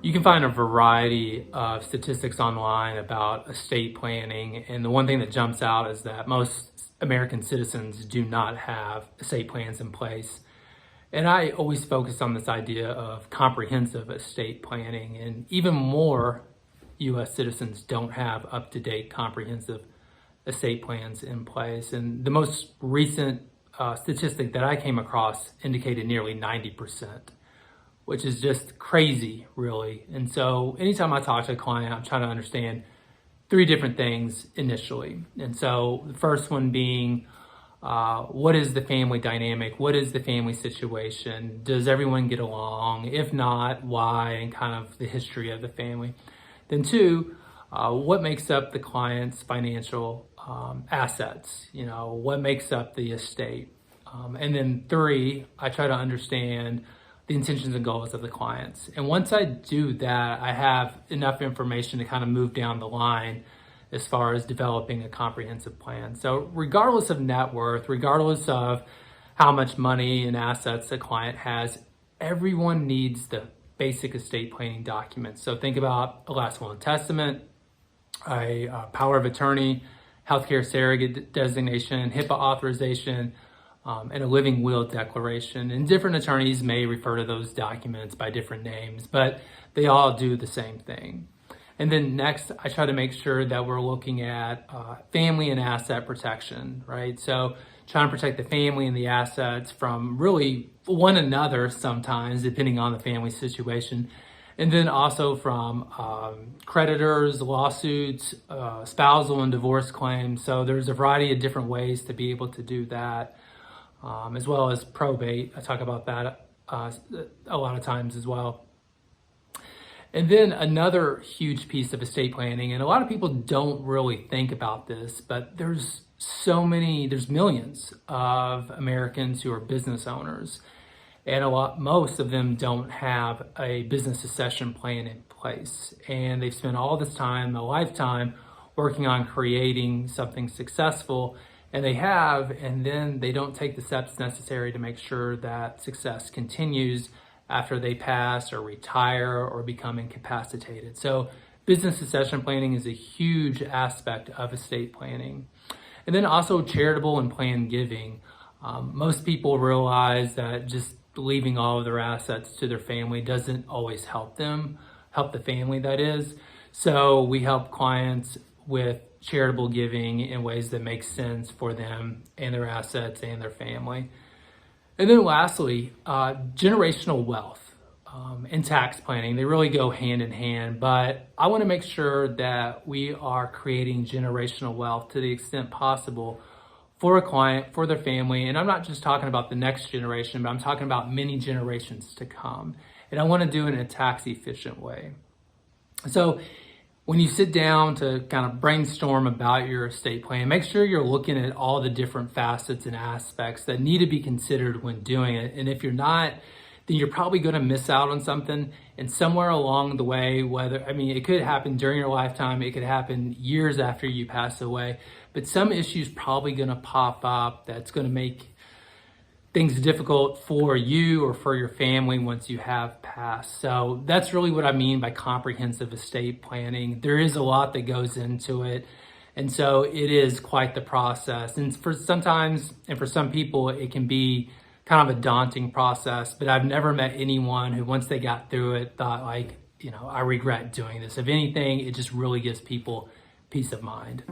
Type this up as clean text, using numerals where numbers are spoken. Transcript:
You can find a variety of statistics online about estate planning, and the one thing that jumps out is that most American citizens do not have estate plans in place. And I always focus on this idea of comprehensive estate planning, and even more US citizens don't have up-to-date comprehensive estate plans in place. And the most recent statistic that I came across indicated nearly 90%. Which is just crazy, really. And so anytime I talk to a client, I'm trying to understand three different things initially. And so the first one being, what is the family dynamic? What is the family situation? Does everyone get along? If not, why? And kind of the history of the family. Then two, what makes up the client's financial assets? You know, what makes up the estate? And then three, I try to understand the intentions and goals of the clients. And once I do that, I have enough information to kind of move down the line as far as developing a comprehensive plan. So regardless of net worth, regardless of how much money and assets the client has, everyone needs the basic estate planning documents. So think about a last will and testament, a power of attorney, healthcare surrogate designation, HIPAA authorization, and a living will declaration. And different attorneys may refer to those documents by different names, but they all do the same thing. And then next, I try to make sure that we're looking at family and asset protection, right? So trying to protect the family and the assets from really one another sometimes, depending on the family situation. And then also from creditors, lawsuits, spousal and divorce claims. So there's a variety of different ways to be able to do that. As well as probate. I talk about that a lot of times as well. And then another huge piece of estate planning, and a lot of people don't really think about this, but there's millions of Americans who are business owners, and most of them don't have a business succession plan in place. And they've spent all this time, a lifetime, working on creating something successful. And they have, and then they don't take the steps necessary to make sure that success continues after they pass or retire or become incapacitated. So business succession planning is a huge aspect of estate planning. And then also charitable and planned giving. Most people realize that just leaving all of their assets to their family doesn't always help the family that is. So we help clients with charitable giving in ways that make sense for them and their assets and their family. And then lastly, generational wealth and tax planning. They really go hand in hand, but I want to make sure that we are creating generational wealth to the extent possible for a client, for their family. And I'm not just talking about the next generation, but I'm talking about many generations to come. And I want to do it in a tax efficient way. So when you sit down to kind of brainstorm about your estate plan, make sure you're looking at all the different facets and aspects that need to be considered when doing it. And if you're not, then you're probably going to miss out on something. And somewhere along the way, it could happen during your lifetime, it could happen years after you pass away, but some issue's probably going to pop up that's going to make things difficult for you or for your family once you have passed. So that's really what I mean by comprehensive estate planning. There is a lot that goes into it. And so it is quite the process. And for some people, it can be kind of a daunting process, but I've never met anyone who once they got through it thought I regret doing this. If anything, it just really gives people peace of mind.